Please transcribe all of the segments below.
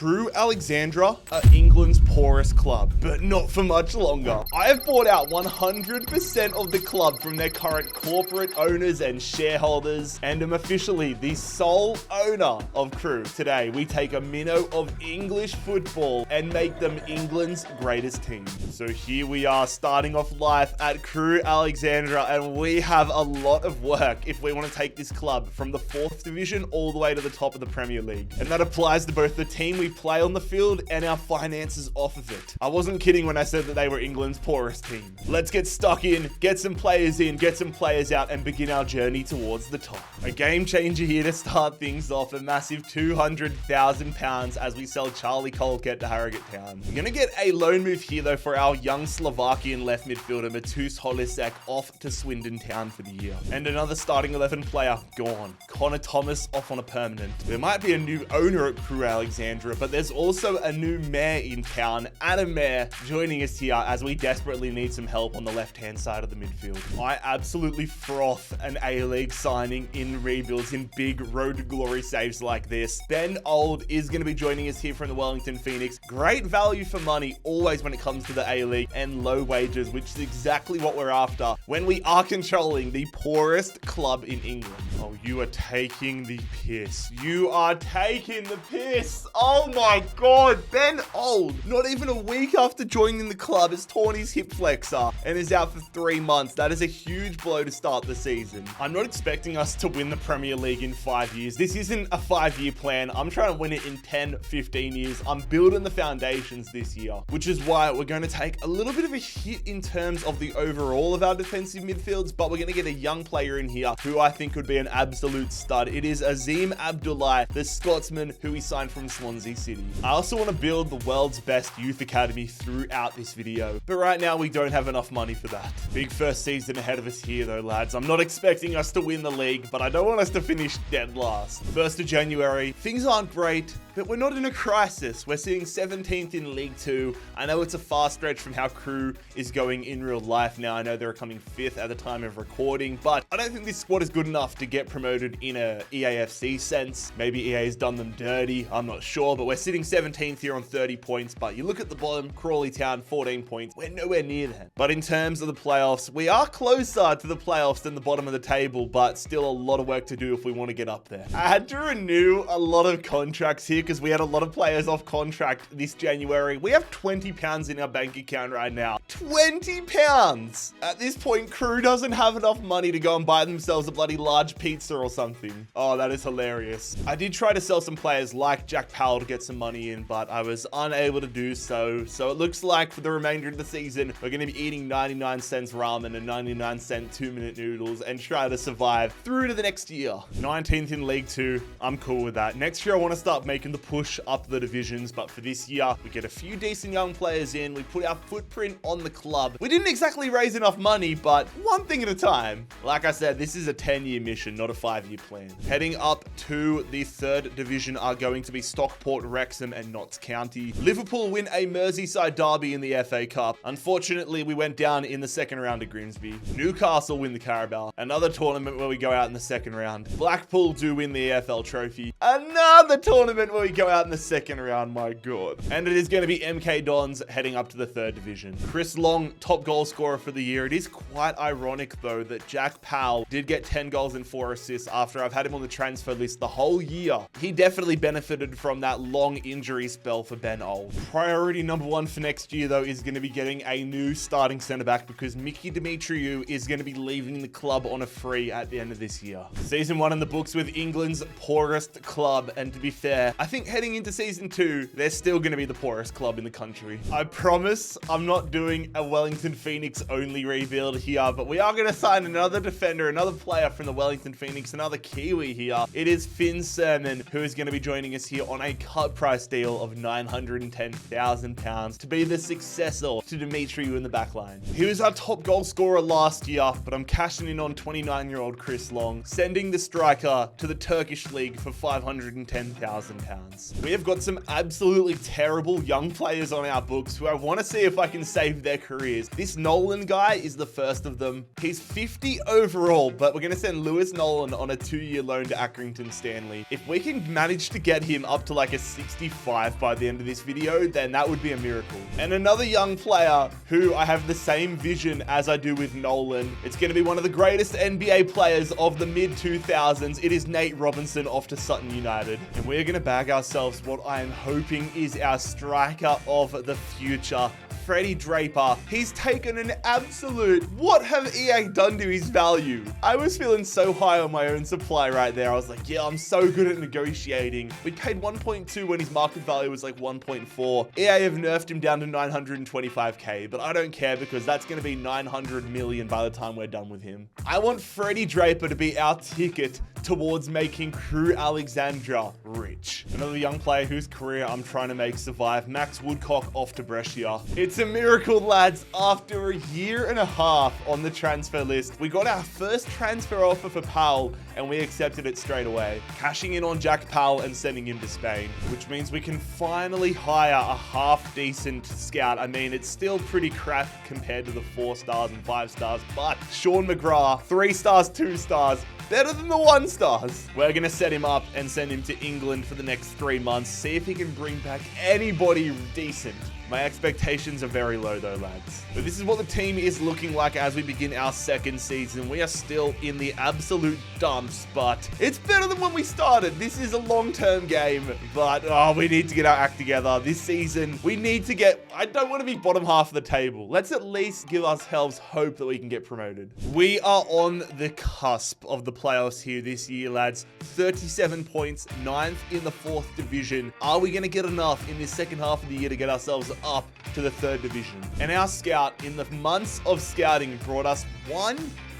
Crewe Alexandra are England's poorest club, but not for much longer. I have bought out 100% of the club from their current corporate owners and shareholders, and am officially the sole owner of Crewe. Today, we take a minnow of English football and make them England's greatest team. So here we are, starting off life at Crewe Alexandra, and we have a lot of work if we want to take this club from the 4th division all the way to the top of the Premier League. And that applies to both the team we play on the field and our finances off of it. I wasn't kidding when I said that they were England's poorest team. Let's get stuck in, get some players in, get some players out, and begin our journey towards the top. A game changer here to start things off, a massive £200,000 as we sell Charlie Colkett to Harrogate Town. We're going to get a loan move here though for our young Slovakian left midfielder Matus Holisek off to Swindon Town for the year. And another starting 11 player gone. Connor Thomas off on a permanent. There might be a new owner at Crewe Alexandra, but there's also a new mayor in town, Adam Mayor, joining us here as we desperately need some help on the left-hand side of the midfield. I absolutely froth an A-League signing in rebuilds in big road to glory saves like this. Ben Old is going to be joining us here from the Wellington Phoenix. Great value for money always when it comes to the A-League, and low wages, which is exactly what we're after when we are controlling the poorest club in England. Oh, you are taking the piss. You are taking the piss. Oh my God, Ben Old, not even a week after joining the club, has torn his hip flexor and is out for 3 months. That is a huge blow to start the season. I'm not expecting us to win the Premier League in 5 years. This isn't a 5-year plan. I'm trying to win it in 10, 15 years. I'm building the foundations this year, which is why we're going to take a little bit of a hit in terms of the overall of our defensive midfields, but we're going to get a young player in here who I think could be an absolute stud. It is Azim Abdullahi, the Scotsman who we signed from Swansea City. I also want to build the world's best youth academy throughout this video, but right now we don't have enough money for that. Big first season ahead of us here though, lads. I'm not expecting us to win the league, but I don't want us to finish dead last. 1st of January, things aren't great, but we're not in a crisis. We're sitting 17th in League 2. I know it's a far stretch from how Crewe is going in real life now. I know they're coming 5th at the time of recording, but I don't think this squad is good enough to get promoted in a EAFC sense. Maybe EA has done them dirty, I'm not sure, but we're sitting 17th here on 30 points. But you look at the bottom, Crawley Town, 14 points. We're nowhere near them. But in terms of the playoffs, we are closer to the playoffs than the bottom of the table, but still a lot of work to do if we want to get up there. I had to renew a lot of contracts here because we had a lot of players off contract this January. We have £20 in our bank account right now. £20! At this point, Crewe doesn't have enough money to go and buy themselves a bloody large pizza or something. Oh, that is hilarious. I did try to sell some players like Jack Powell to get some money in, but I was unable to do so. So it looks like for the remainder of the season, we're going to be eating 99-cent ramen and 99-cent 2-minute noodles and try to survive through to the next year. 19th in League 2. I'm cool with that. Next year, I want to start making the push up the divisions, but for this year, we get a few decent young players in. We put our footprint on the club. We didn't exactly raise enough money, but one thing at a time. Like I said, this is a 10-year mission, not a 5-year plan. Heading up to the 3rd division are going to be Stockport, Wrexham, and Notts County. Liverpool win a Merseyside derby in the FA Cup. Unfortunately, we went down in the 2nd round of Grimsby. Newcastle win the Carabao. Another tournament where we go out in the 2nd round. Blackpool do win the AFL Trophy. Another tournament where we go out in the 2nd round, my God. And it is going to be MK Dons heading up to the 3rd division. Chris Long, top goal scorer for the year. It is quite ironic though that Jack Powell did get 10 goals and 4 assists after I've had him on the transfer list the whole year. He definitely benefited from that long injury spell for Ben Old. Priority number 1 for next year though is going to be getting a new starting centre back because Mickey Dimitriou is going to be leaving the club on a free at the end of this year. Season 1 in the books with England's poorest club, and to be fair, I think heading into season 2, they're still going to be the poorest club in the country. I promise I'm not doing a Wellington Phoenix only rebuild here, but we are going to sign another defender, another player from the Wellington Phoenix, another Kiwi here. It is Finn Sermon, who is going to be joining us here on a cut price deal of £910,000 to be the successor to Dimitriou in the backline. He was our top goal scorer last year, but I'm cashing in on 29-year-old Chris Long, sending the striker to the Turkish league for £510,000. We have got some absolutely terrible young players on our books who I want to see if I can save their careers. This Nolan guy is the first of them. He's 50 overall, but we're going to send Lewis Nolan on a 2-year loan to Accrington Stanley. If we can manage to get him up to like a 65 by the end of this video, then that would be a miracle. And another young player who I have the same vision as I do with Nolan. It's going to be one of the greatest NBA players of the mid-2000s. It is Nate Robinson off to Sutton United. And we're going to bag ourselves what I am hoping is our striker of the future, Freddie Draper. He's taken an absolute, what have EA done to his value? I was feeling so high on my own supply right there. I was like, yeah, I'm so good at negotiating. We paid 1.2 when his market value was like 1.4. EA have nerfed him down to 925k, but I don't care because that's going to be 900 million by the time we're done with him. I want Freddie Draper to be our ticket towards making Crewe Alexandra rich. Another young player whose career I'm trying to make survive, Max Woodcock off to Brescia. It's a miracle, lads. After a year and a half on the transfer list, we got our first transfer offer for Powell and we accepted it straight away, cashing in on Jack Powell and sending him to Spain, which means we can finally hire a half-decent scout. I mean, it's still pretty crap compared to the 4 stars and 5 stars, but Sean McGrath, 3 stars, 2 stars, better than the 1 stars. We're going to set him up and send him to England for the next 3 months, see if he can bring back anybody decent. My expectations are very low though, lads. But this is what the team is looking like as we begin our second season. We are still in the absolute dumps, but it's better than when we started. This is a long-term game, but we need to get our act together. This season, we need to get, I don't want to be bottom half of the table. Let's at least give ourselves hope that we can get promoted. We are on the cusp of the playoffs here this year, lads. 37 points, 9th in the 4th division. Are we going to get enough in this second half of the year to get ourselves up to the 3rd division? And our scout, in the months of scouting, brought us one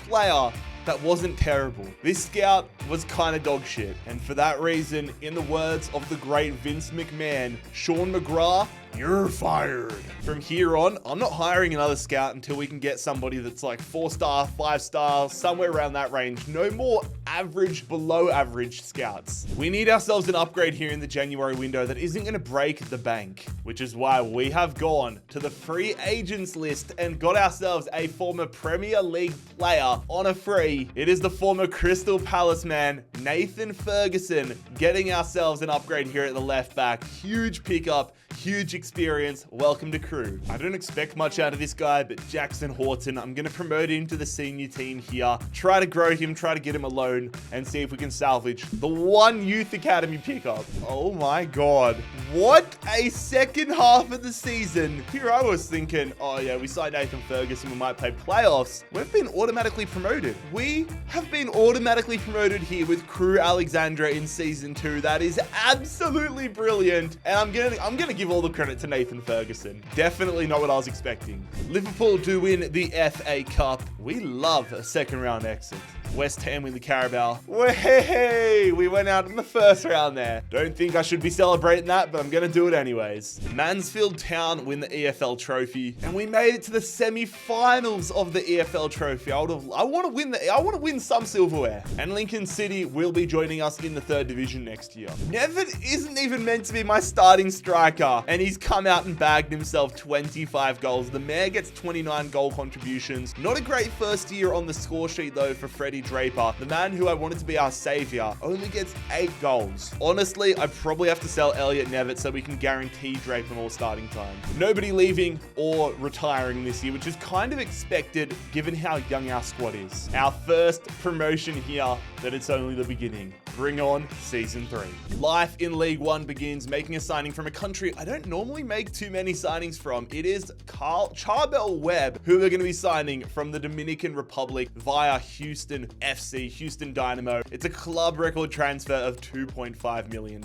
player that wasn't terrible. This scout was kind of dog shit. And for that reason, in the words of the great Vince McMahon, Sean McGrath, you're fired. From here on, I'm not hiring another scout until we can get somebody that's like 4-star, 5-star, somewhere around that range. No more average, below average scouts. We need ourselves an upgrade here in the January window that isn't going to break the bank, which is why we have gone to the free agents list and got ourselves a former Premier League player on a free. It is the former Crystal Palace man, Nathan Ferguson, getting ourselves an upgrade here at the left back. Huge pickup, huge experience. Welcome to Crewe. I don't expect much out of this guy, but Jackson Horton, I'm going to promote him to the senior team here. Try to grow him, try to get him a loan, and see if we can salvage the one youth academy pickup. Oh my God. What a second half of the season. Here I was thinking, oh yeah, we signed Nathan Ferguson, we might play playoffs. We've been automatically promoted. We have been automatically promoted here with Crewe Alexandra in season 2. That is absolutely brilliant. And I'm gonna give all the credit to Nathan Ferguson. Definitely not what I was expecting. Liverpool do win the FA Cup. We love a second round exit. West Ham win the Carabao. Hey, we went out in the first round there. Don't think I should be celebrating that, but I'm gonna do it anyways. Mansfield Town win the EFL trophy, and we made it to the semi-finals of the EFL trophy. I want to win some silverware. And Lincoln City will be joining us in the 3rd division next year. Nevin isn't even meant to be my starting striker, and he's come out and bagged himself 25 goals. The Mayor gets 29 goal contributions. Not a great first year on the score sheet though for Freddie Draper. The man who I wanted to be our savior only gets 8 goals. Honestly, I probably have to sell Elliot Nevitt so we can guarantee Draper more starting time. Nobody leaving or retiring this year, which is kind of expected given how young our squad is. Our first promotion here, that it's only the beginning. Bring on season 3. Life in League One begins, making a signing from a country I don't normally make too many signings from. It is Charbel Webb, who we're going to be signing from the Dominican Republic via Houston FC, Houston Dynamo. It's a club record transfer of £2.5 million.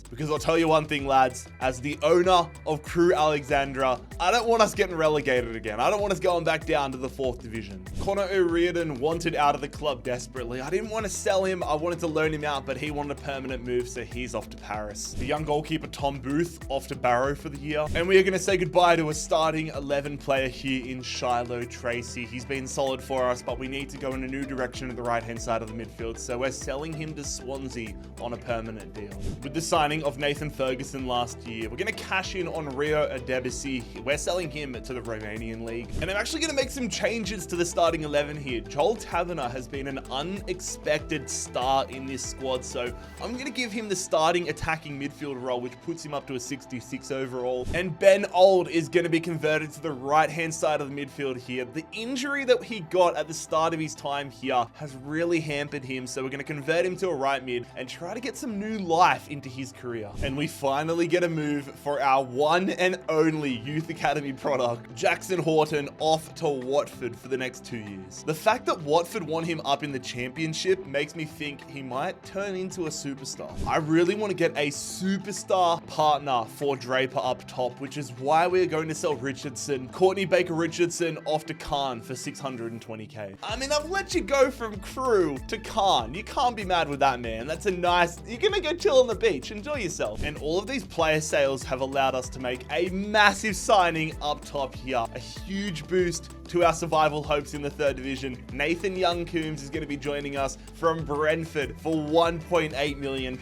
Because I'll tell you one thing, lads, as the owner of Crewe Alexandra, I don't want us getting relegated again. I don't want us going back down to the 4th division. Connor O'Riordan wanted out of the club desperately. I didn't want to sell him. I wanted to loan him out, but he wanted a permanent move, so he's off to Paris. The young goalkeeper Tom Booth off to Barrow for the year. And we are going to say goodbye to a starting 11 player here in Shiloh Tracy. He's been solid for us, but we need to go in a new direction at the right-hand side of the midfield, so we're selling him to Swansea on a permanent deal. With the signing of Nathan Ferguson last year, we're going to cash in on Rio Adebisi. We're selling him to the Romanian league. And I'm actually going to make some changes to the starting 11 here. Joel Taverner has been an unexpected star in this squad, so I'm going to give him the starting attacking midfield role, which puts him up to a 66 overall. And Ben Old is going to be converted to the right-hand side of the midfield here. The injury that he got at the start of his time here has really hampered him, so we're going to convert him to a right mid and try to get some new life into his career. And we finally get a move for our one and only youth academy product, Jackson Horton, off to Watford for the next 2 years. The fact that Watford want him up in the championship makes me think he might turn into a superstar. I really want to get a superstar partner for Draper up top, which is why we're going to sell Richardson, Courtney Baker-Richardson, off to Khan for 620k. I mean, I've let you go from Crewe to Khan. You can't be mad with that, man. That's a nice... You're going to go chill on the beach. Enjoy yourself. And all of these player sales have allowed us to make a massive signing up top here. A huge boost to our survival hopes in the 3rd division. Nathan Young-Coombs is going to be joining us from Brentford for £1.8 million.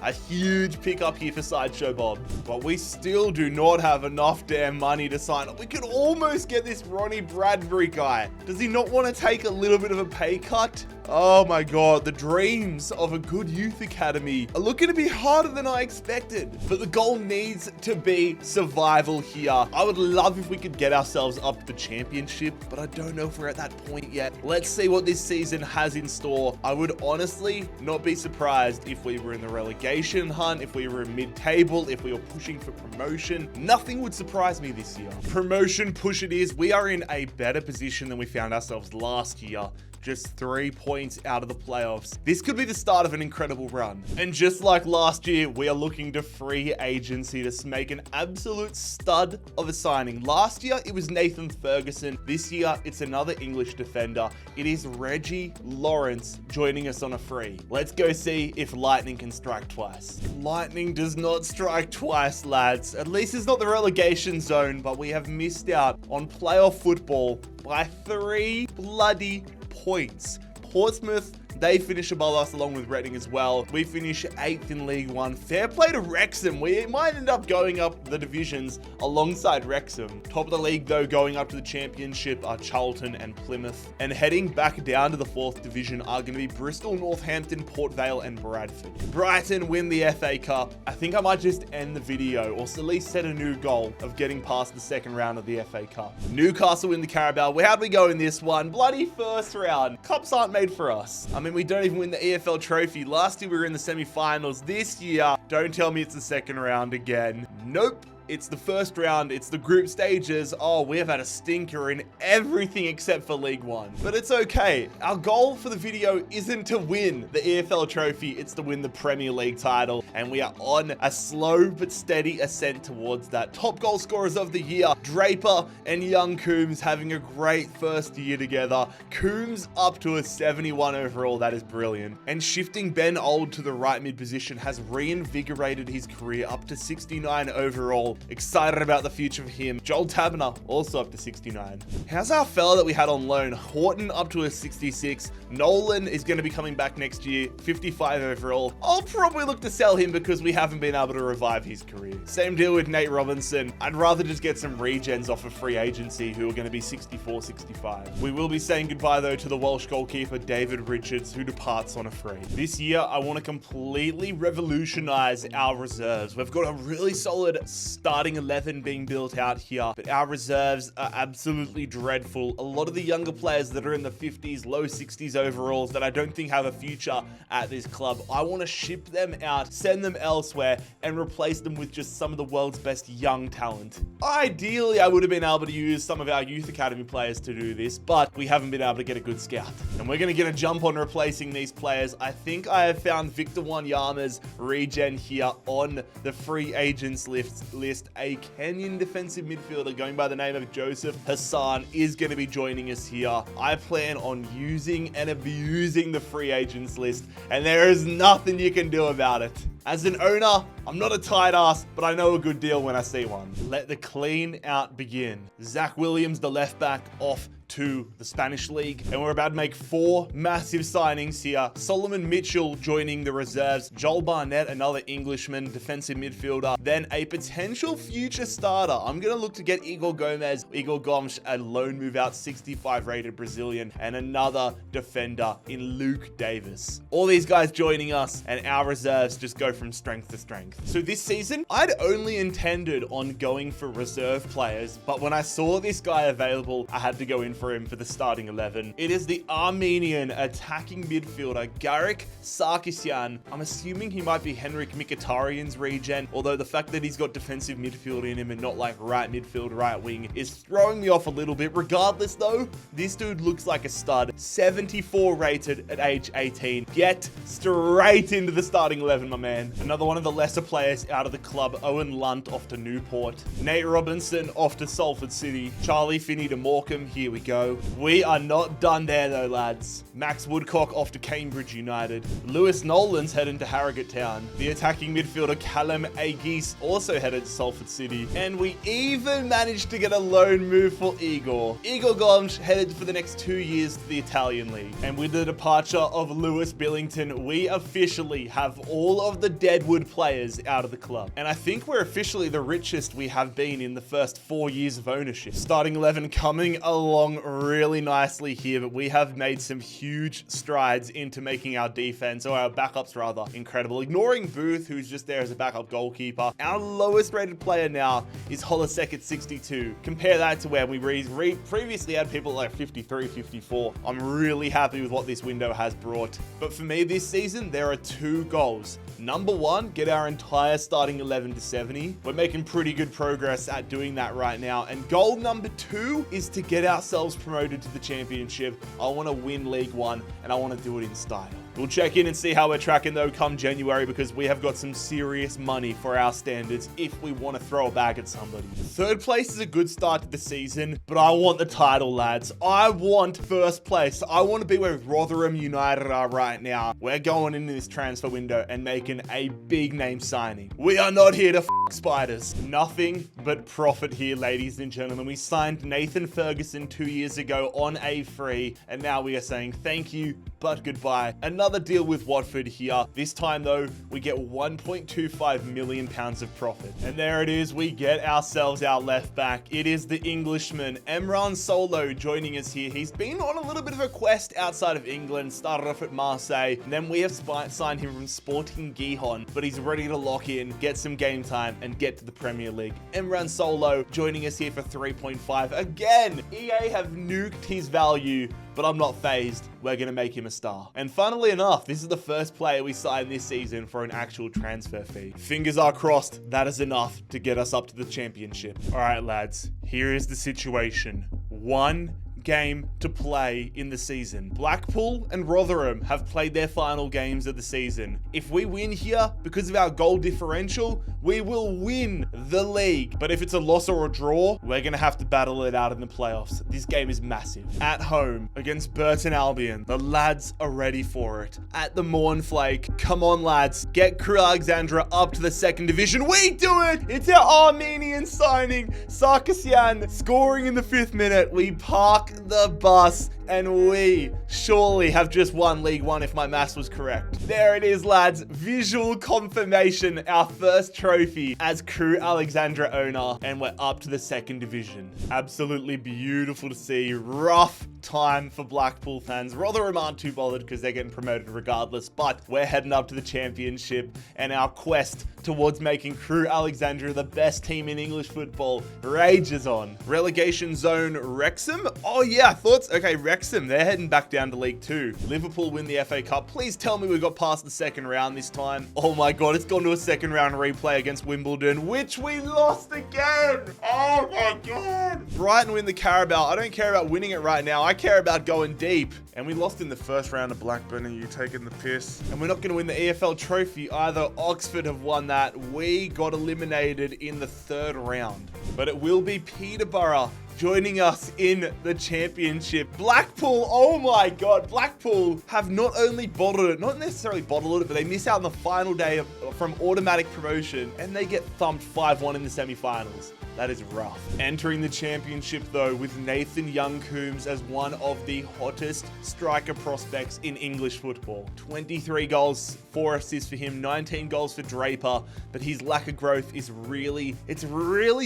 A huge pickup here for Sideshow Bob. But we still do not have enough damn money to sign up. We could almost get this Ronnie Bradbury guy. Does he not want to take a little bit of a pay cut? Oh my god, the dreams of a good youth academy are looking to be harder than I expected. But the goal needs to be survival here. I would love if we could get ourselves up to the championship, but I don't know if we're at that point yet. Let's see what this season has in store. I would honestly not be surprised if we were in the relegation hunt, if we were mid-table, if we were pushing for promotion. Nothing would surprise me this year. Promotion push it is. We are in a better position than we found ourselves last year. Just 3 points out of the playoffs. This could be the start of an incredible run. And just like last year, we are looking to free agency to make an absolute stud of a signing. Last year, it was Nathan Ferguson. This year, it's another English defender. It is Reggie Lawrence joining us on a free. Let's go see if lightning can strike twice. Lightning does not strike twice, lads. At least it's not the relegation zone, but we have missed out on playoff football by 3 bloody points. Portsmouth, they finish above us along with Reading as well. We finish 8th in League One. Fair play to Wrexham. We might end up going up the divisions alongside Wrexham. Top of the league though, going up to the championship are Charlton and Plymouth. And heading back down to the 4th division are going to be Bristol, Northampton, Port Vale and Bradford. Brighton win the FA Cup. I think I might just end the video, or at least set a new goal of getting past the 2nd round of the FA Cup. Newcastle win the Carabao. How'd we go in this one? Bloody 1st round. Cups aren't made for us. I mean, we don't even win the EFL trophy. Last year we were in the semi-finals. This year, don't tell me it's the 2nd round again. Nope. It's the 1st round, it's the group stages. Oh, we have had a stinker in everything except for League One. But it's okay. Our goal for the video isn't to win the EFL trophy, it's to win the Premier League title. And we are on a slow but steady ascent towards that. Top goal scorers of the year, Draper and young Coombs having a great first year together. Coombs up to a 71 overall, that is brilliant. And shifting Ben Old to the right mid position has reinvigorated his career up to 69 overall. Excited about the future for him. Joel Taverner also up to 69. How's our fella that we had on loan? Horton up to a 66. Nolan is going to be coming back next year, 55 overall. I'll probably look to sell him because we haven't been able to revive his career. Same deal with Nate Robinson. I'd rather just get some regens off of free agency who are going to be 64, 65. We will be saying goodbye though to the Welsh goalkeeper David Richards, who departs on a free. This year, I want to completely revolutionize our reserves. We've got a really solid starting 11 being built out here, but our reserves are absolutely dreadful. A lot of the younger players that are in the 50s, low 60s overalls that I don't think have a future at this club, I want to ship them out, send them elsewhere, and replace them with just some of the world's best young talent. Ideally, I would have been able to use some of our youth academy players to do this, but we haven't been able to get a good scout. And we're going to get a jump on replacing these players. I think I have found Victor Wanyama's regen here on the free agents list list, a Kenyan defensive midfielder going by the name of Joseph Hassan is going to be joining us here. I plan on using and abusing the free agents list, and there is nothing you can do about it. As an owner, I'm not a tight ass, but I know a good deal when I see one. Let the clean out begin. Zach Williams, the left back, off to the Spanish League, and we're about to make 4 massive signings here. Solomon Mitchell joining the reserves, Joel Barnett, another Englishman, defensive midfielder, then a potential future starter. I'm gonna look to get Igor Gomes, a lone move out, 65 rated Brazilian, and another defender in Luke Davis. All these guys joining us, and our reserves just go from strength to strength. So this season, I'd only intended on going for reserve players, but when I saw this guy available, I had to go in for him for the starting 11. It is the Armenian attacking midfielder, Garrick Sarkisyan. I'm assuming he might be Henrik Mkhitaryan's regen, although the fact that he's got defensive midfield in him and not like right midfield, right wing is throwing me off a little bit. Regardless though, this dude looks like a stud. 74 rated at age 18. Get straight into the starting 11, my man. Another one of the lesser players out of the club, Owen Lunt off to Newport. Nate Robinson off to Salford City. Charlie Finney to Morecambe. Here we go. We are not done there though, lads. Max Woodcock off to Cambridge United. Lewis Nolan's heading to Harrogate Town. The attacking midfielder Callum Agis also headed to Salford City. And we even managed to get a loan move for Igor. Igor Gomes headed for the next 2 years to the Italian League. And with the departure of Lewis Billington, we officially have all of the Deadwood players out of the club. And I think we're officially the richest we have been in the first 4 years of ownership. Starting 11 coming along really nicely here, but we have made some huge strides into making our defense, or our backups rather, incredible. Ignoring Booth, who's just there as a backup goalkeeper, our lowest rated player now is Holosek at 62. Compare that to where we previously had people like 53, 54. I'm really happy with what this window has brought. But for me this season, there are 2 goals. Number 1, get our entire starting 11 to 70. We're making pretty good progress at doing that right now. And goal number 2 is to get ourselves promoted to the championship. I want to win League One, and I want to do it in style. We'll check in and see how we're tracking though come January, because we have got some serious money for our standards if we want to throw a bag at somebody. 3rd place is a good start to the season, but I want the title, lads. I want 1st place. I want to be where Rotherham United are right now. We're going into this transfer window and making a big name signing. We are not here to f spiders. Nothing but profit here, ladies and gentlemen. We signed Nathan Ferguson 2 years ago on a free, and now we are saying thank you, but goodbye. Another deal with Watford here. This time though, we get 1.25 million pounds of profit. And there it is, we get ourselves our left back. It is the Englishman, Emran Solo, joining us here. He's been on a little bit of a quest outside of England, started off at Marseille, and then we have signed him from Sporting Gijón, but he's ready to lock in, get some game time, and get to the Premier League. Emran Solo joining us here for 3.5. Again, EA have nuked his value, but I'm not phased. We're going to make him a star. And funnily enough, this is the first player we signed this season for an actual transfer fee. Fingers are crossed that is enough to get us up to the championship. All right, lads, here is the situation. 1 game to play in the season. Blackpool and Rotherham have played their final games of the season. If we win here because of our goal differential, we will win the league. But if it's a loss or a draw, we're going to have to battle it out in the playoffs. This game is massive. At home against Burton Albion, the lads are ready for it. At the Mornflake, come on lads, get Crewe Alexandra up to the 2nd division. We do it! It's our Armenian signing, Sarkisyan, scoring in the 5th minute. We park the bus, and we surely have just won League One if my maths was correct. There it is, lads. Visual confirmation, our 1st trophy as Crewe Alexandra owner, and we're up to the 2nd division. Absolutely beautiful to see. Rough time for Blackpool fans. Rotherham aren't too bothered because they're getting promoted regardless, but we're heading up to the championship, and our quest towards making Crewe Alexandra the best team in English football rages on. Relegation zone Wrexham? Oh yeah, thoughts? Okay, Wrexham, they're heading back down to League 2. Liverpool win the FA Cup. Please tell me we got past the second round this time. Oh my God, it's gone to a second round replay against Wimbledon, which we lost again. Oh my God. Brighton win the Carabao. I don't care about winning it right now. I care about going deep. And we lost in the first round of Blackburn. Are you taking the piss? And we're not going to win the EFL trophy either. Oxford have won that. We got eliminated in the third round. But it will be Peterborough joining us in the championship. Blackpool, oh my God. Blackpool have not only bottled it, not necessarily bottled it, but they miss out on the final day from automatic promotion, and they get thumped 5-1 in the semi-finals. That is rough. Entering the championship though with Nathan Young-Coombs as one of the hottest striker prospects in English football. 23 goals, 4 assists for him, 19 goals for Draper, but his lack of growth is really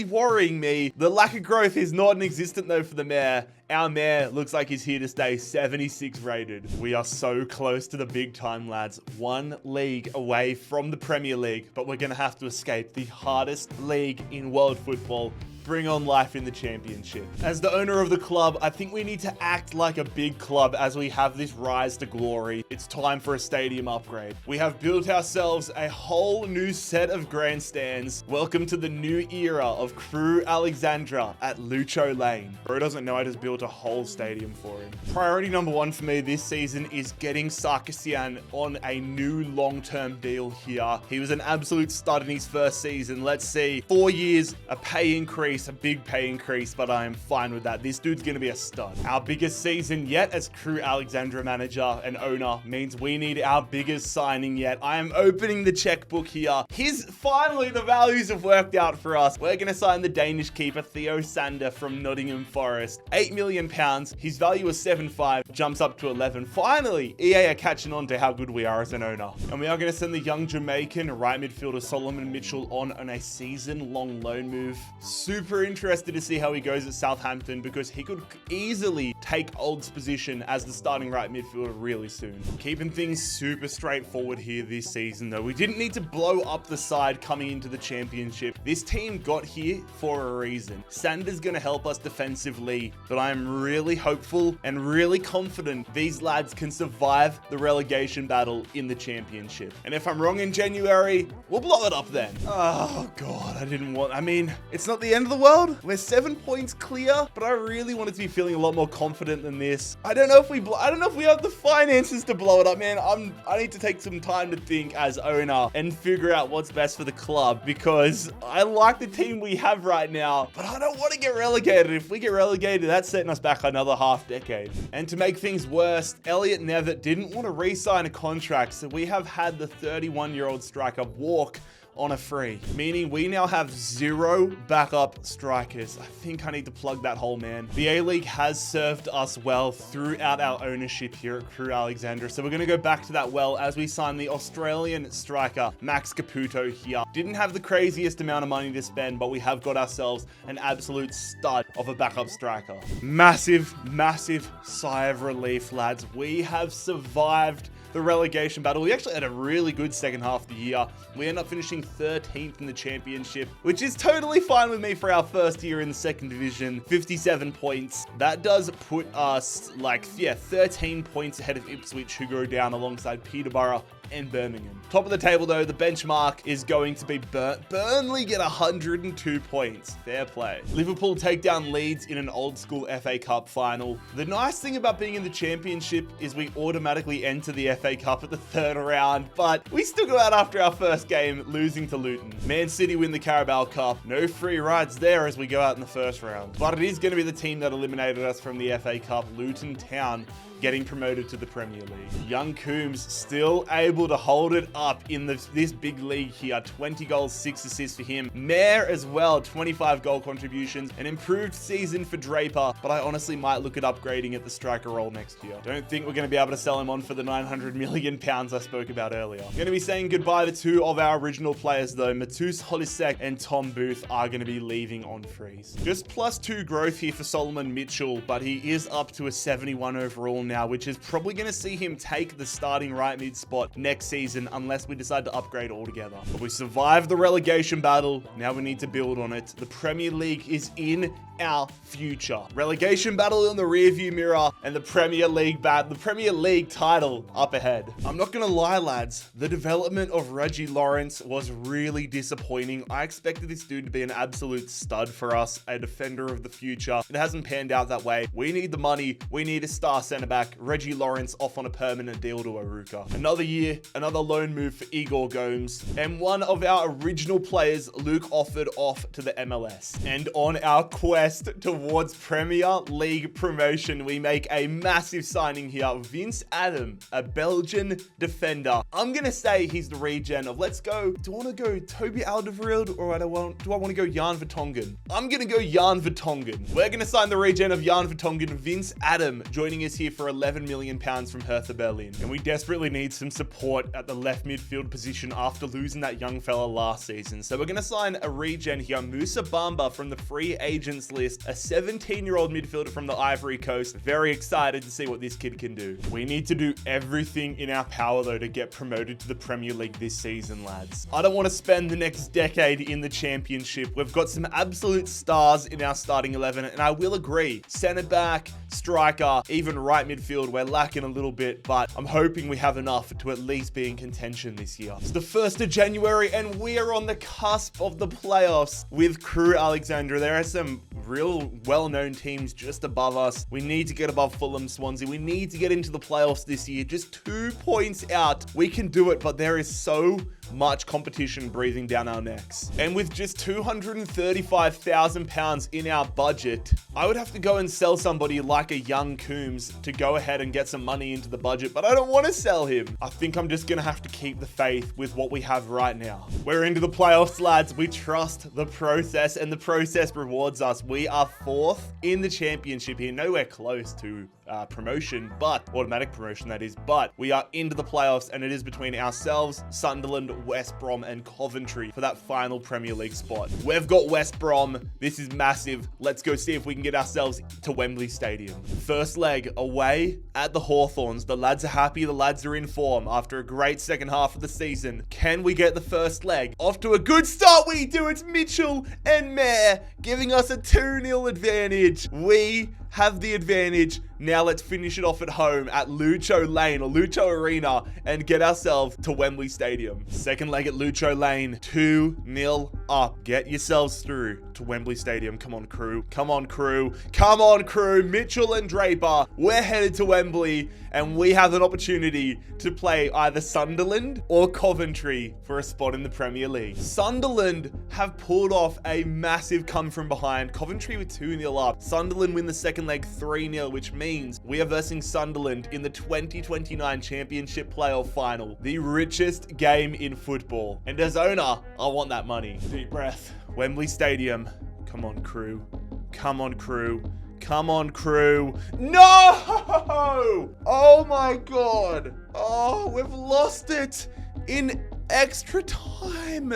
worrying me. The lack of growth is not non-existent though for the mayor. Our mayor looks like he's here to stay, 76 rated. We are so close to the big time, lads. 1 league away from the Premier League, but we're going to have to escape the hardest league in world football. Bring on life in the championship. As the owner of the club, I think we need to act like a big club as we have this rise to glory. It's time for a stadium upgrade. We have built ourselves a whole new set of grandstands. Welcome to the new era of Crewe Alexandra at Lucho Lane. Bro doesn't know I just built a whole stadium for him. Priority number 1 for me this season is getting Sarkisian on a new long-term deal here. He was an absolute stud in his first season. Let's see, 4 years, a pay increase, a big pay increase, but I am fine with that. This dude's gonna be a stud. Our biggest season yet as Crewe Alexandra manager and owner means we need our biggest signing yet. I am opening the checkbook here. Finally, the values have worked out for us. We're gonna sign the Danish keeper Theo Sander from Nottingham Forest. £8 million. His value was 7.5, jumps up to 11. Finally, EA are catching on to how good we are as an owner. And we are gonna send the young Jamaican right midfielder Solomon Mitchell on a season-long loan move. Super interested to see how he goes at Southampton because he could easily take Old's position as the starting right midfielder really soon. Keeping things super straightforward here this season though. We didn't need to blow up the side coming into the championship. This team got here for a reason. Sander's going to help us defensively, but I am really hopeful and really confident these lads can survive the relegation battle in the championship. And if I'm wrong in January, we'll blow it up then. Oh God, I mean, it's not the end of the world. We're 7 points clear, but I really wanted to be feeling a lot more confident than this. I don't know if we have the finances to blow it up, man. I need to take some time to think as owner and figure out what's best for the club because I like the team we have right now, but I don't want to get relegated. If we get relegated, that's setting us back another half decade. And to make things worse, Elliot Nevitt didn't want to re-sign a contract, so we have had the 31-year-old striker walk on a free, meaning we now have 0 backup strikers. I think I need to plug that hole, man. The A-League has served us well throughout our ownership here at Crewe Alexandra, so we're going to go back to that well as we sign the Australian striker Max Caputo here. Didn't have the craziest amount of money to spend, but we have got ourselves an absolute stud of a backup striker. Massive sigh of relief, lads. We have survived the relegation battle. We actually had a really good second half of the year. We end up finishing 13th in the championship, which is totally fine with me for our first year in the second division. 57 points. That does put us 13 points ahead of Ipswich, who go down alongside Peterborough and Birmingham. Top of the table though, the benchmark is going to be Burnley get 102 points. Fair play. Liverpool take down Leeds in an old school FA Cup final. The nice thing about being in the championship is we automatically enter the FA Cup at the 3rd round, but we still go out after our first game, losing to Luton. Man City win the Carabao Cup. No free rides there as we go out in the 1st round. But it is going to be the team that eliminated us from the FA Cup, Luton Town, getting promoted to the Premier League. Young Coombs still able to hold it up in this big league here. 20 goals, 6 assists for him. Mayor as well, 25 goal contributions. An improved season for Draper, but I honestly might look at upgrading at the striker role next year. Don't think we're going to be able to sell him on for the £900 million I spoke about earlier. I'm going to be saying goodbye to 2 of our original players though. Matus Holisek and Tom Booth are going to be leaving on freeze. Just +2 growth here for Solomon Mitchell, but he is up to a 71 overall now, which is probably going to see him take the starting right mid spot next season unless we decide to upgrade altogether. But we survived the relegation battle. Now we need to build on it. The Premier League is in our future. Relegation battle in the rearview mirror and the Premier League title up ahead. I'm not gonna lie, lads, the development of Reggie Lawrence was really disappointing. I expected this dude to be an absolute stud for us, a defender of the future. It hasn't panned out that way. We need the money. We need a star center back. Reggie Lawrence off on a permanent deal to Aruka. Another year, another loan move for Igor Gomes, and one of our original players, Luke, offered off to the MLS. And on our quest towards Premier League promotion, we make a massive signing here. Vince Adam, a Belgian defender. I'm gonna say he's the regen of, let's go. Do I want to go Toby Alderweireld or do I want to go Jan Vertonghen? I'm gonna go Jan Vertonghen. We're gonna sign the regen of Jan Vertonghen. Vince Adam joining us here for £11 million from Hertha Berlin. And we desperately need some support at the left midfield position after losing that young fella last season. So we're gonna sign a regen here, Musa Bamba from the free agents list, a 17-year-old midfielder from the Ivory Coast. Very excited to see what this kid can do. We need to do everything in our power though to get promoted to the Premier League this season, lads. I don't want to spend the next decade in the championship. We've got some absolute stars in our starting 11, and I will agree, centre back, striker, even right midfield, we're lacking a little bit, but I'm hoping we have enough to at least be in contention this year. It's the 1st of January and we are on the cusp of the playoffs with Crewe Alexandra. There are some real well-known teams just above us. We need to get above Fulham, Swansea. We need to get into the playoffs this year. Just 2 points out. We can do it, but there is so much competition breathing down our necks. And with just £235,000 in our budget, I would have to go and sell somebody like a young Coombs to go ahead and get some money into the budget, but I don't want to sell him. I think I'm just going to have to keep the faith with what we have right now. We're into the playoffs, lads. We trust the process and the process rewards us. We are 4th in the championship here. Nowhere close to promotion, but automatic promotion that is, but we are into the playoffs and it is between ourselves, Sunderland, West Brom and Coventry for that final Premier League spot. We've got West Brom. This is massive. Let's go see if we can get ourselves to Wembley Stadium. First leg away at the Hawthorns. The lads are happy. The lads are in form after a great second half of the season. Can we get the first leg off to a good start? We do. It's Mitchell and Mayer giving us a 2-0 advantage. We have the advantage. Now let's finish it off at home at Lucho Lane or Lucho Arena and get ourselves to Wembley Stadium. Second leg at Lucho Lane, 2-0 up. Get yourselves through to Wembley Stadium. Come on, Crewe. Come on, Crewe. Come on, Crewe. Mitchell and Draper. We're headed to Wembley and we have an opportunity to play either Sunderland or Coventry for a spot in the Premier League. Sunderland have pulled off a massive come from behind. Coventry with 2-0 up. Sunderland win the second leg 3-0, which means we are versing Sunderland in the 2029 Championship Playoff Final, the richest game in football. And as owner, I want that money. Deep breath. Wembley Stadium. Come on, Crewe. Come on, Crewe. Come on, Crewe. No! Oh my God. Oh, we've lost it in extra time.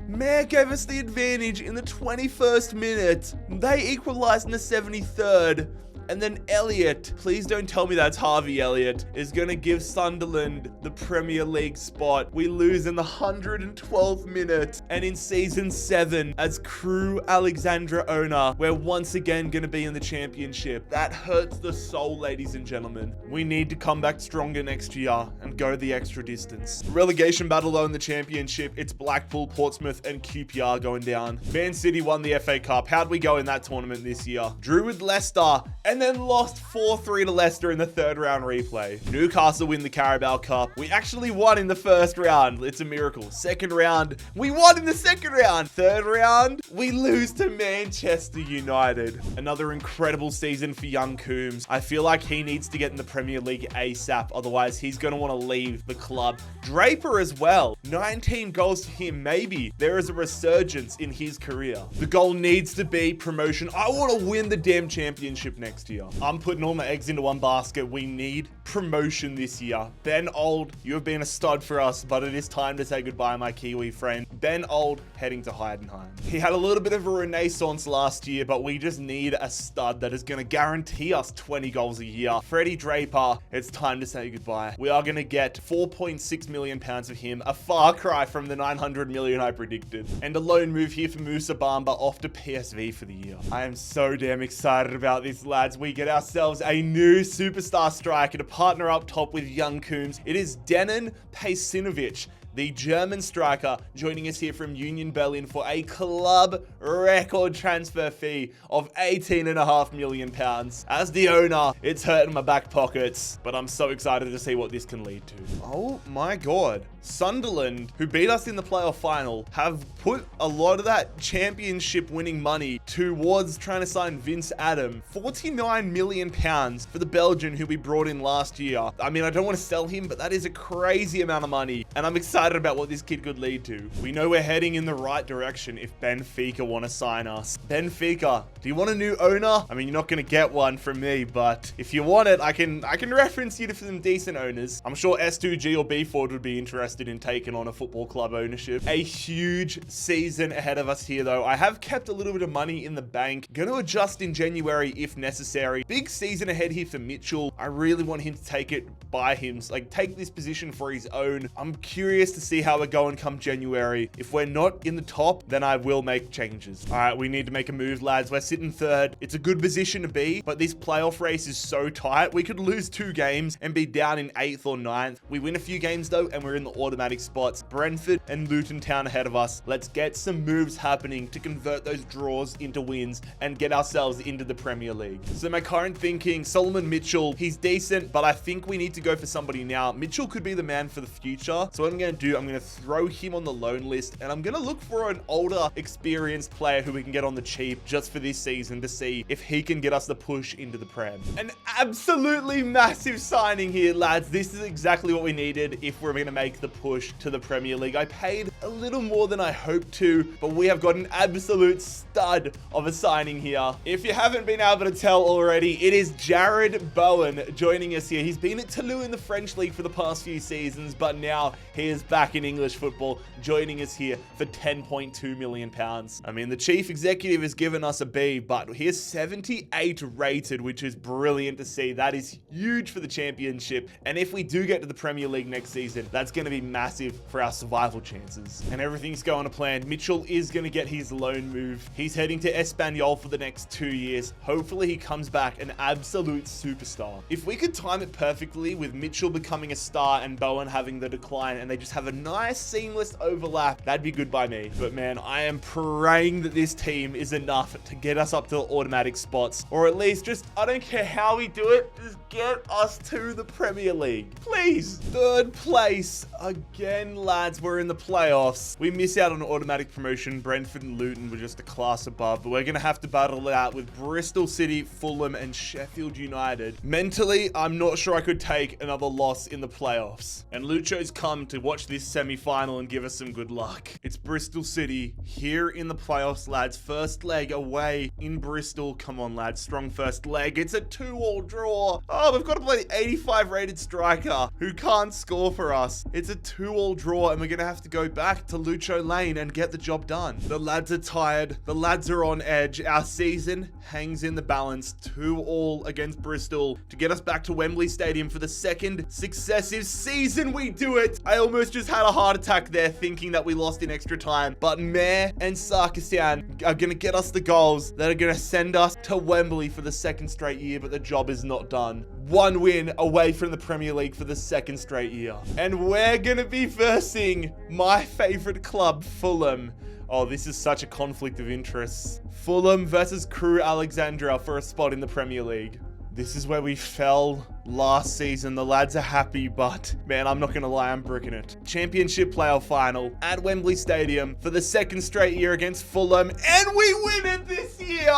Mayer gave us the advantage in the 21st minute. They equalized in the 73rd. And then Elliott, please don't tell me that's Harvey Elliott, is going to give Sunderland the Premier League spot. We lose in the 112th minute. And in season 7, as Crewe Alexandra owner, we're once again going to be in the championship. That hurts the soul, ladies and gentlemen. We need to come back stronger next year and go the extra distance. Relegation battle though in the championship, it's Blackpool, Portsmouth and QPR going down. Man City won the FA Cup. How'd we go in that tournament this year? Drew with Leicester and then lost 4-3 to Leicester in the 3rd round replay. Newcastle win the Carabao Cup. We actually won in the 1st round. It's a miracle. 2nd round, we won in the 2nd round. 3rd round, we lose to Manchester United. Another incredible season for young Coombs. I feel like he needs to get in the Premier League ASAP. Otherwise, he's going to want to leave the club. Draper as well. 19 goals to him. Maybe there is a resurgence in his career. The goal needs to be promotion. I want to win the damn championship next year. I'm putting all my eggs into one basket. We need promotion this year. Ben Old, you have been a stud for us, but it is time to say goodbye, my Kiwi friend. Ben Old heading to Heidenheim. He had a little bit of a renaissance last year, but we just need a stud that is going to guarantee us 20 goals a year. Freddie Draper, it's time to say goodbye. We are going to get 4.6 million pounds of him, a far cry from the 900 million I predicted. And a loan move here for Musa Bamba off to PSV for the year. I am so damn excited about this, lads. We get ourselves a new superstar striker to partner up top with young Coombs. It is Denan Pejsinovic, the German striker, joining us here from Union Berlin for a club record transfer fee of 18.5 million pounds. As the owner, it's hurting my back pockets, but I'm so excited to see what this can lead to. Oh my God. Sunderland, who beat us in the playoff final, have put a lot of that championship winning money towards trying to sign Vince Adam. 49 million pounds for the Belgian who we brought in last year. I mean, I don't want to sell him, but that is a crazy amount of money, and I'm excited about what this kid could lead to. We know we're heading in the right direction if Benfica want to sign us. Benfica, do you want a new owner? I mean, you're not going to get one from me, but if you want it, I can reference you to some decent owners. I'm sure S2G or B4 would be interested in taking on a football club ownership. A huge season ahead of us here, though. I have kept a little bit of money in the bank. Going to adjust in January if necessary. Big season ahead here for Mitchell. I really want him to take it by him, like take this position for his own. I'm curious to see how we're going come January. If we're not in the top, then I will make changes. All right, we need to make a move, lads. We're sitting third. It's a good position to be, but this playoff race is so tight. We could lose 2 games and be down in 8th or 9th. We win a few games though, and we're in the automatic spots. Brentford and Luton Town ahead of us. Let's get some moves happening to convert those draws into wins and get ourselves into the Premier League. So my current thinking, Solomon Mitchell, he's decent, but I think we need to go for somebody now. Mitchell could be the man for the future. So what I'm going to do, I'm going to throw him on the loan list, and I'm going to look for an older, experienced player who we can get on the cheap just for this season to see if he can get us the push into the Prem. An absolutely massive signing here, lads. This is exactly what we needed if we're going to make the push to the Premier League. I paid a little more than I hoped to, but we have got an absolute stud of a signing here. If you haven't been able to tell already, it is Jarrod Bowen joining us here. He's been at Toulouse in the French League for the past few seasons, but now he is back in English football, joining us here for 10.2 million pounds. I mean, the chief executive has given us a B, but he's 78 rated, which is brilliant to see. That is huge for the championship. And if we do get to the Premier League next season, that's going to be massive for our survival chances. And everything's going to plan. Mitchell is going to get his loan move. He's heading to Espanyol for the next 2 years. Hopefully he comes back an absolute superstar. If we could time it perfectly with Mitchell becoming a star and Bowen having the decline, and they just have a nice seamless overlap, that'd be good by me. But man, I am praying that this team is enough to get us up to the automatic spots, or at least just, I don't care how we do it, just get us to the Premier League, please. 3rd place again, lads. We're in the playoffs. We miss out on an automatic promotion. Brentford and Luton were just a class above, but we're gonna have to battle it out with Bristol City, Fulham, and Sheffield United. Mentally, I'm not sure I could take another loss in the playoffs, and Lucho's come to watch this semi-final and give us some good luck. It's Bristol City here in the playoffs, lads. First leg away in Bristol. Come on, lads. Strong first leg. It's a 2-2 draw. Oh, we've got to play the 85 rated striker who can't score for us. It's a 2-2 draw, and we're going to have to go back to Lucho Lane and get the job done. The lads are tired. The lads are on edge. Our season hangs in the balance. 2-2 against Bristol to get us back to Wembley Stadium for the 2nd successive season. We do it. I almost just had a heart attack there thinking that we lost in extra time, but Mayor and Sarkisian are going to get us the goals that are going to send us to Wembley for the 2nd straight year, but the job is not done. 1 win away from the Premier League for the 2nd straight year. And we're going to be versing my favorite club, Fulham. Oh, this is such a conflict of interests. Fulham versus Crewe Alexandria for a spot in the Premier League. This is where we fell last season. The lads are happy, but man, I'm not going to lie, I'm bricking it. Championship playoff final at Wembley Stadium for the 2nd straight year against Fulham, and we win it this year.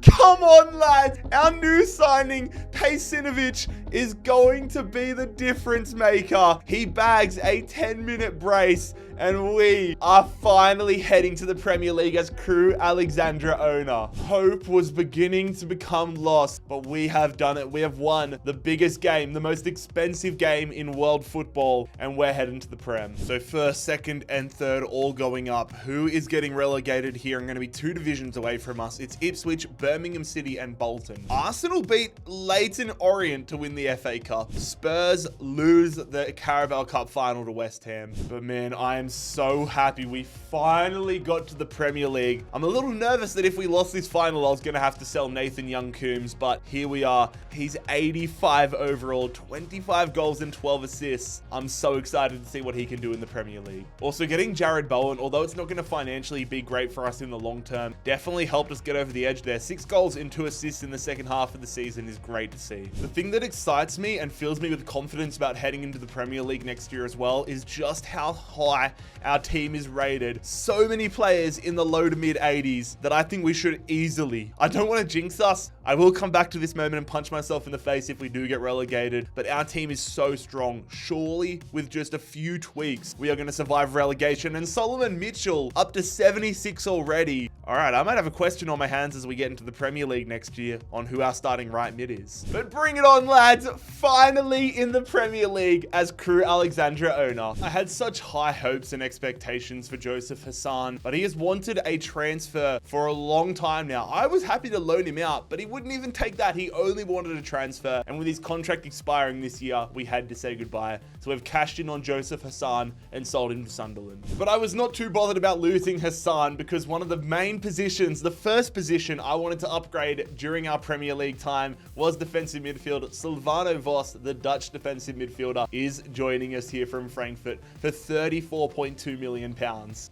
Come on, lads. Our new signing, Pejsinovic, is going to be the difference maker. He bags a 10-minute brace And we are finally heading to the Premier League as Crewe Alexandra owner. Hope was beginning to become lost, but we have done it. We have won the biggest game, the most expensive game in world football, and we're heading to the Prem. So first, second, and third all going up. Who is getting relegated here? I'm going to be 2 divisions away from us. It's Ipswich, Birmingham City, and Bolton. Arsenal beat Leyton Orient to win the FA Cup. Spurs lose the Carabao Cup final to West Ham. But man, I am so happy we finally got to the Premier League. I'm a little nervous that if we lost this final, I was going to have to sell Nathan Young-Coombs, but here we are. He's 85 overall, 25 goals and 12 assists. I'm so excited to see what he can do in the Premier League. Also, getting Jarrad Bowen, although it's not going to financially be great for us in the long term, definitely helped us get over the edge there. 6 goals and 2 assists in the second half of the season is great to see. The thing that excites me and fills me with confidence about heading into the Premier League next year as well is just how high our team is rated. So many players in the low to mid 80s that I think we should easily. I don't want to jinx us. I will come back to this moment and punch myself in the face if we do get relegated, but our team is so strong. Surely with just a few tweaks, we are going to survive relegation. And Solomon Mitchell up to 76 already. All right, I might have a question on my hands as we get into the Premier League next year on who our starting right mid is. But bring it on, lads. Finally in the Premier League as Crewe Alexandra owner. I had such high hopes and expectations for Joseph Hassan, but he has wanted a transfer for a long time now. I was happy to loan him out, but he wouldn't even take that. He only wanted a transfer. And with his contract expiring this year, we had to say goodbye. So we've cashed in on Joseph Hassan and sold him to Sunderland. But I was not too bothered about losing Hassan because one of the main positions, the first position I wanted to upgrade during our Premier League time was defensive midfield. Silvano Vos, the Dutch defensive midfielder, is joining us here from Frankfurt for £34.2 million.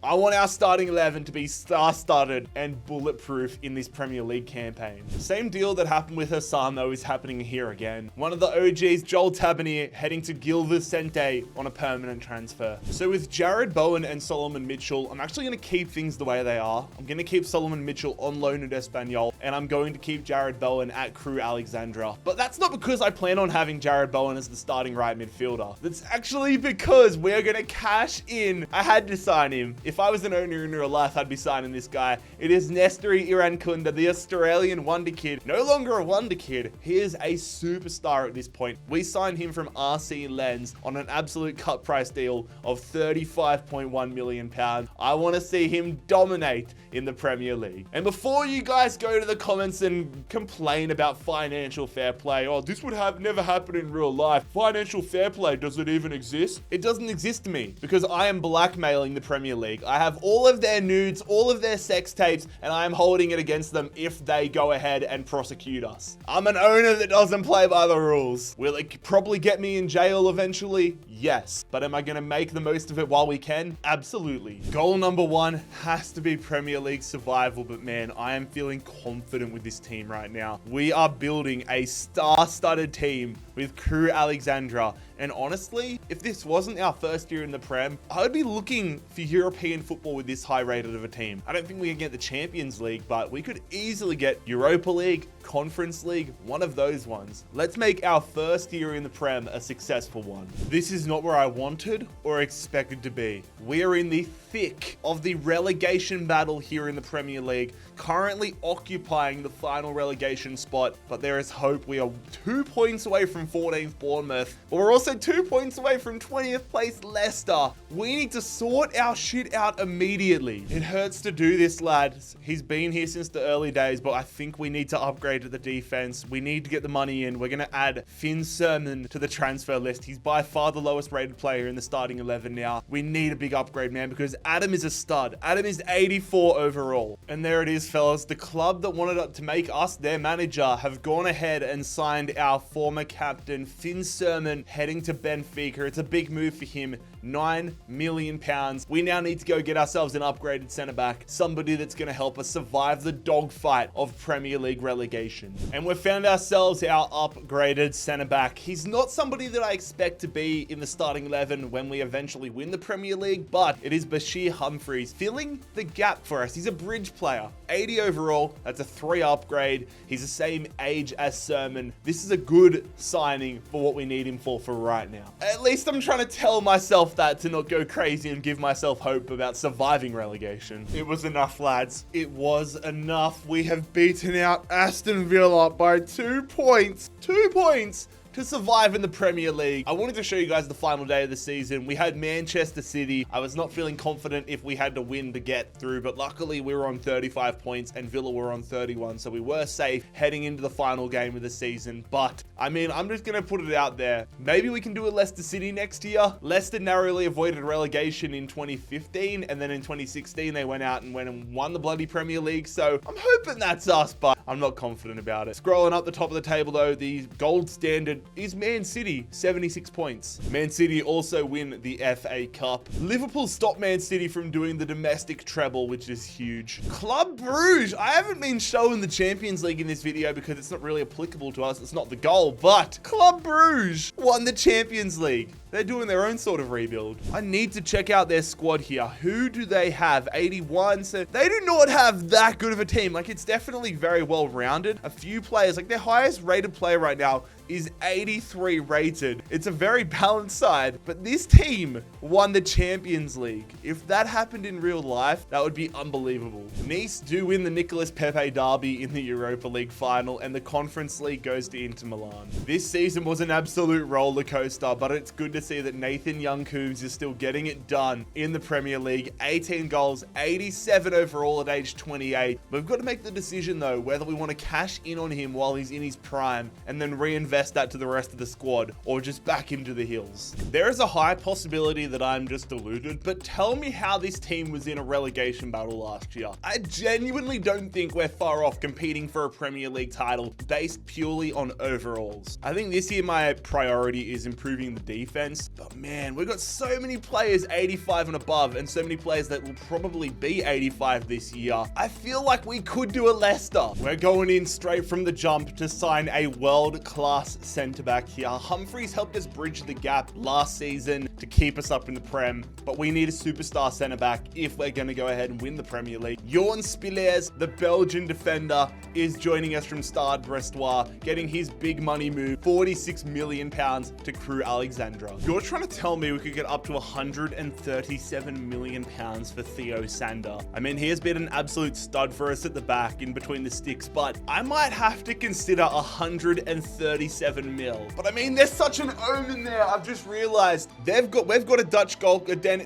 I want our starting 11 to be star-studded and bulletproof in this Premier League campaign. Same deal that happened with Hassan though is happening here again. One of the OGs, Joel Tabernier, heading to Gil Vicente on a permanent transfer. So with Jarrad Bowen and Solomon Mitchell, I'm actually going to keep things the way they are. I'm going to keep Solomon Mitchell on loan at Espanyol, and I'm going to keep Jarrad Bowen at Crewe Alexandra. But that's not because I plan on having Jarrad Bowen as the starting right midfielder. That's actually because we're going to cash in. I had to sign him. If I was an owner in real life, I'd be signing this guy. It is Nestori Irankunda, the Australian wonder kid. No longer a wonder kid. He is a superstar at this point. We signed him from RC Lens on an absolute cut price deal of £35.1 million. I want to see him dominate in the Premier League. And before you guys go to the comments and complain about financial fair play, oh, this would have never happened in real life. Financial fair play, does it even exist? It doesn't exist to me because I am blackmailing the Premier League. I have all of their nudes, all of their sex tapes, and I am holding it against them if they go ahead and prosecute us. I'm an owner that doesn't play by the rules. Will it probably get me in jail eventually? Yes. But am I going to make the most of it while we can? Absolutely. Goal number 1 has to be Premier League survival, but man, I am feeling confident with this team right now. We are building a star-studded team with Crewe Alexandra. And honestly, if this wasn't our first year in the Prem, I would be looking for European football with this high rated of a team. I don't think we can get the Champions League, but we could easily get Europa League, Conference League, one of those ones. Let's make our first year in the Prem a successful one. This is not where I wanted or expected to be. We are in the thick of the relegation battle here in the Premier League, currently occupying the final relegation spot, but there is hope. We are 2 points away from 14th Bournemouth, but we're also 2 points away from 20th place Leicester. We need to sort our shit out immediately. It hurts to do this, lads. He's been here since the early days, but I think we need to upgrade the defense. We need to get the money in. We're going to add Finn Sermon to the transfer list. He's by far the lowest rated player in the starting 11 now. We need a big upgrade, man, because Adam is a stud. Adam is 84 overall. And there it is, fellas. The club that wanted to make us their manager have gone ahead and signed our former captain, Finn Sermon, heading to Benfica. It's a big move for him. £9 million. We now need to go get ourselves an upgraded centre-back, somebody that's going to help us survive the dogfight of Premier League relegation. And we've found ourselves our upgraded centre-back. He's not somebody that I expect to be in the starting 11 when we eventually win the Premier League, but it is Bashir Humphreys filling the gap for us. He's a bridge player. 80 overall. That's a 3 upgrade. He's the same age as Sermon. This is a good signing for what we need him for right now. At least I'm trying to tell myself myself that to not go crazy and give myself hope about surviving relegation. It was enough, lads. It was enough. We have beaten out Aston Villa by 2 points. 2 points to survive in the Premier League. I wanted to show you guys the final day of the season. We had Manchester City. I was not feeling confident if we had to win to get through, but luckily we were on 35 points and Villa were on 31, so we were safe heading into the final game of the season. But I mean, I'm just gonna put it out there. Maybe we can do a Leicester City next year. Leicester narrowly avoided relegation in 2015, and then in 2016 they went out and won the bloody Premier League. So I'm hoping that's us, but I'm not confident about it. Scrolling up the top of the table though, the gold standard is Man City, 76 points. Man City also win the FA Cup. Liverpool stopped Man City from doing the domestic treble, which is huge. Club Brugge, I haven't been showing the Champions League in this video because it's not really applicable to us. It's not the goal, but Club Brugge won the Champions League. They're doing their own sort of rebuild. I need to check out their squad here. Who do they have? 81. So they do not have that good of a team. Like, it's definitely very well rounded. A few players, like their highest rated player right now is 83 rated. It's a very balanced side, but this team won the Champions League. If that happened in real life, that would be unbelievable. Nice do win the Nicolas Pepe derby in the Europa League final, and the Conference League goes to Inter Milan. This season was an absolute roller coaster, but it's good to see that Nathan Young-Coombs is still getting it done in the Premier League. 18 goals, 87 overall at age 28. We've got to make the decision though, whether we want to cash in on him while he's in his prime and then reinvest that to the rest of the squad, or just back him to the hills. There is a high possibility that I'm just deluded, but tell me how this team was in a relegation battle last year. I genuinely don't think we're far off competing for a Premier League title based purely on overalls. I think this year my priority is improving the defense, but man, we've got so many players 85 and above, and so many players that will probably be 85 this year. I feel like we could do a Leicester. We're going in straight from the jump to sign a world-class centre-back here. Humphries helped us bridge the gap last season to keep us up in the Prem, but we need a superstar centre-back if we're going to go ahead and win the Premier League. Jorn Spillers, the Belgian defender, is joining us from Stade Brestois, getting his big money move, £46 million to Crewe Alexandra. You're trying to tell me we could get up to £137 million for Theo Sander. I mean, he has been an absolute stud for us at the back in between the sticks, but I might have to consider 137 mil. But I mean, there's such an omen there. I've just realized we've got a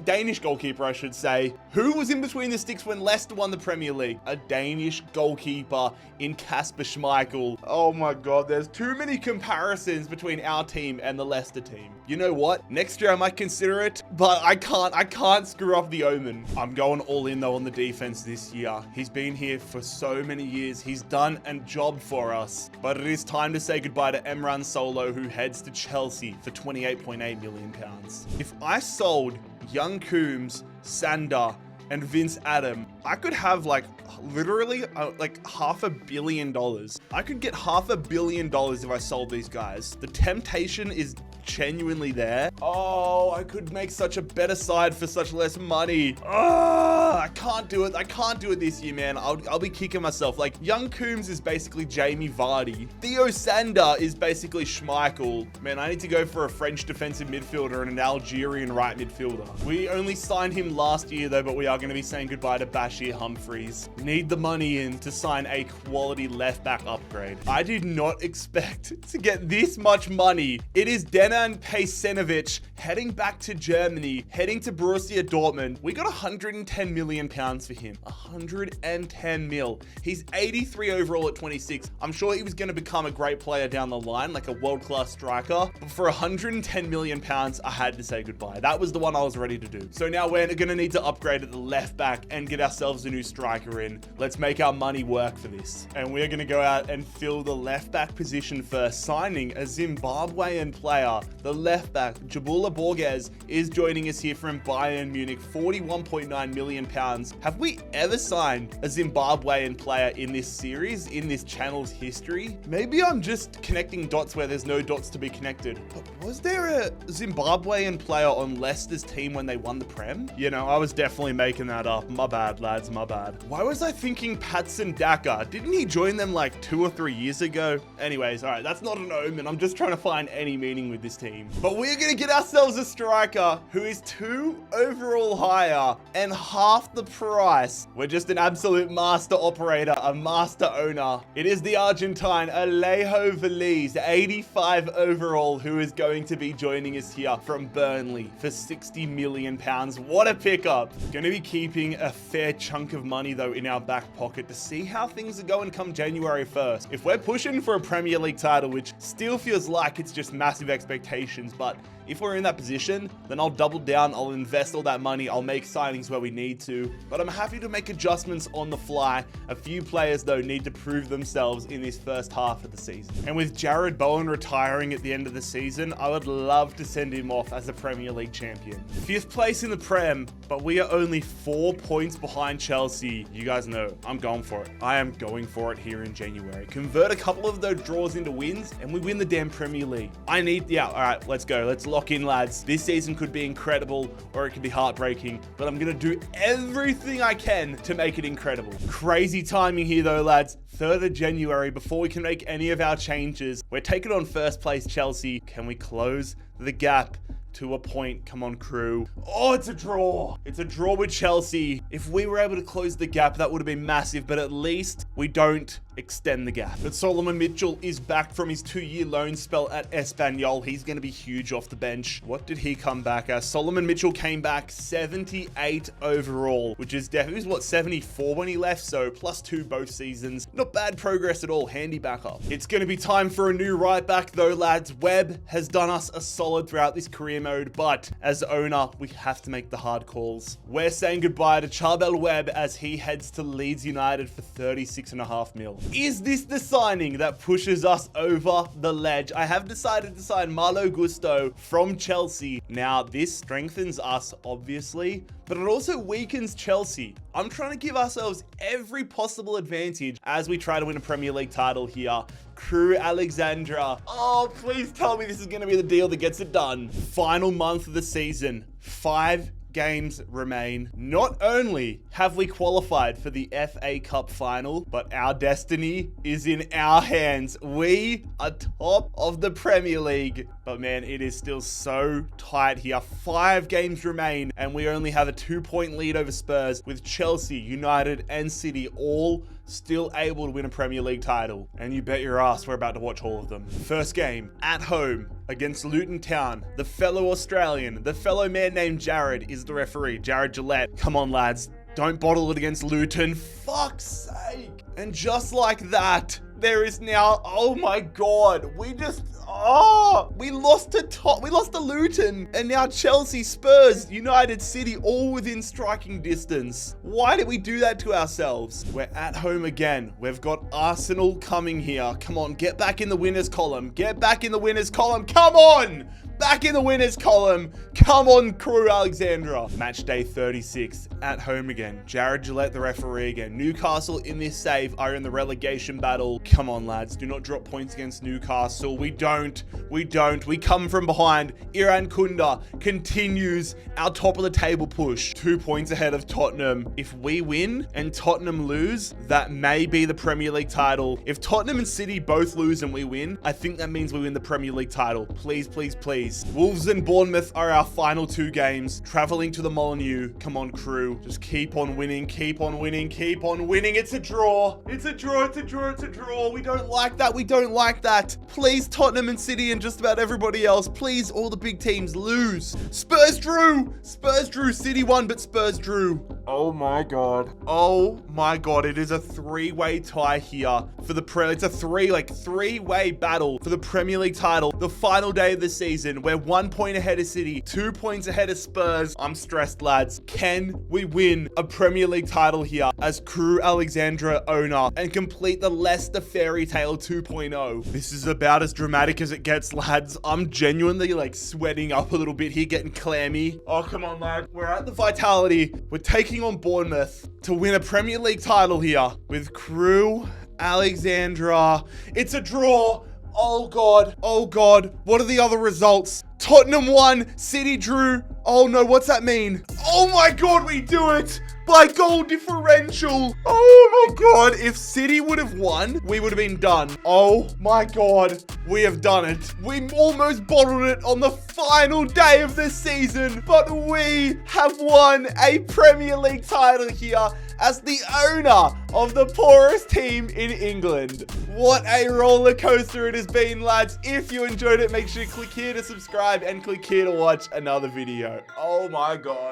Danish goalkeeper, I should say, who was in between the sticks when Leicester won the Premier League. A Danish goalkeeper in Kasper Schmeichel. Oh my God, there's too many comparisons between our team and the Leicester team. You know what? Next year I might consider it, but I can't screw up the omen. I'm going all in though on the defense this year. He's been here for so many years. He's done a job for us, but it is time to say goodbye to Emran Solo, who heads to Chelsea for £28.8 million. If I sold Young-Coombs, Sander, and Vince Adam, I could have literally like $500 million. I could get $500 million if I sold these guys. The temptation is genuinely there. Oh, I could make such a better side for such less money. I can't do it. I can't do it this year, man. I'll be kicking myself. Like, Young-Coombs is basically Jamie Vardy. Theo Sander is basically Schmeichel. Man, I need to go for a French defensive midfielder and an Algerian right midfielder. We only signed him last year though, but we are going to be saying goodbye to Bashir Humphries. Need the money in to sign a quality left back upgrade. I did not expect to get this much money. It is Denan Pejsenovic heading back to Germany, heading to Borussia Dortmund. We got £110 million for him. 110 mil. He's 83 overall at 26. I'm sure he was going to become a great player down the line, like a world-class striker. But for 110 million pounds, I had to say goodbye. That was the one I was ready to do. So now we're going to need to upgrade at the left back and get ourselves a new striker in. Let's make our money work for this. And we're going to go out and fill the left back position first, signing a Zimbabwean player. The left back, Jabula Borges, is joining us here from Bayern Munich, £41.9 million. Have we ever signed a Zimbabwean player in this series, in this channel's history? Maybe I'm just connecting dots where there's no dots to be connected. But was there a Zimbabwean player on Leicester's team when they won the Prem? You know, I was definitely making that up. My bad, lads, my bad. Why was I thinking Patson Daka? Didn't he join them like 2 or 3 years ago? Anyways, all right, that's not an omen. I'm just trying to find any meaning with this this team. But we're going to get ourselves a striker who is 2 overall higher and half the price. We're just an absolute master operator, a master owner. It is the Argentine Alejo Veliz, 85 overall, who is going to be joining us here from Burnley for £60 million. What a pickup. Going to be keeping a fair chunk of money though in our back pocket to see how things are going come January 1st. If we're pushing for a Premier League title, which still feels like it's just massive expectations, but if we're in that position, then I'll double down, I'll invest all that money, I'll make signings where we need to, but I'm happy to make adjustments on the fly. A few players though need to prove themselves in this first half of the season. And with Jarrod Bowen retiring at the end of the season, I would love to send him off as a Premier League champion. 5th place in the Prem, but we are only 4 points behind Chelsea. You guys know, I'm going for it. I am going for it here in January. Convert a couple of those draws into wins, and we win the damn Premier League. All right, let's go. Let's lock in, lads. This season could be incredible or it could be heartbreaking, but I'm gonna do everything I can to make it incredible. Crazy timing here though, lads. 3rd of January, before we can make any of our changes, we're taking on 1st place Chelsea. Can we close the gap to a point? Come on, Crewe. Oh, it's a draw. It's a draw with Chelsea. If we were able to close the gap, that would have been massive, but at least we don't extend the gap. But Solomon Mitchell is back from his 2-year loan spell at Espanyol. He's going to be huge off the bench. What did he come back as? Solomon Mitchell came back 78 overall, which is definitely, what, 74 when he left, so +2 both seasons. Not bad progress at all. Handy backup. It's going to be time for a new right back though, lads. Webb has done us a solid throughout this career mode, but as owner, we have to make the hard calls. We're saying goodbye to Charbel Webb as he heads to Leeds United for 36.5 mil. Is this the signing that pushes us over the ledge? I have decided to sign Malo Gusto from Chelsea. Now, this strengthens us, obviously, but it also weakens Chelsea. I'm trying to give ourselves every possible advantage as we try to win a Premier League title here. Crewe Alexandra. Oh, please tell me this is going to be the deal that gets it done. Final month of the season. 5 games remain. Not only have we qualified for the FA Cup final, but our destiny is in our hands. We are top of the Premier League. But man, it is still so tight here. 5 games remain, and we only have a 2-point lead over Spurs, with Chelsea, United, and City all still able to win a Premier League title. And you bet your ass we're about to watch all of them. First game, at home, against Luton Town. The fellow Australian, the fellow man named Jarrad is the referee, Jarrad Gillette. Come on, lads. Don't bottle it against Luton. Fuck's sake. And just like that, there is now, oh my God, we lost to Luton, and now Chelsea, Spurs, United, City, all within striking distance. Why did we do that to ourselves? We're at home again. We've got Arsenal coming here. Come on, get back in the winners column. Get back in the winners column. Come on! Back in the winners column. Come on, Crewe Alexandra. Match day 36, at home again. Jarrad Gillette, the referee again. Newcastle in this save are in the relegation battle. Come on, lads. Do not drop points against Newcastle. We don't. We come from behind. Iran Kunda continues our top of the table push. 2 points ahead of Tottenham. If we win and Tottenham lose, that may be the Premier League title. If Tottenham and City both lose and we win, I think that means we win the Premier League title. Please, please, please. Wolves and Bournemouth are our final 2 games. Traveling to the Molineux. Come on, Crewe. Just keep on winning. Keep on winning. Keep on winning. It's a draw. It's a draw. It's a draw. It's a draw. We don't like that. We don't like that. Please, Tottenham and City and just about everybody else. Please, all the big teams lose. Spurs drew. Spurs drew. City won, but Spurs drew. Oh my God. Oh my God. It is a 3-way tie here for the it's a three-way battle for the Premier League title. The final day of the season. We're 1 point ahead of City, 2 points ahead of Spurs. I'm stressed, lads. Can we win a Premier League title here as Crewe Alexandra owner and complete the Leicester Fairy Tale 2.0? This is about as dramatic as it gets, lads. I'm genuinely like sweating up a little bit here, getting clammy. Oh, come on, lad. We're at the Vitality. We're taking on Bournemouth to win a Premier League title here with Crewe Alexandra. It's a draw. Oh God. Oh God. What are the other results? Tottenham won. City drew. Oh no, what's that mean? Oh my God, we do it. by goal differential. Oh my God. If City would have won, we would have been done. Oh my God. We have done it. We almost bottled it on the final day of the season, but we have won a Premier League title here as the owner of the poorest team in England. What a roller coaster it has been, lads. If you enjoyed it, make sure you click here to subscribe and click here to watch another video. Oh my God.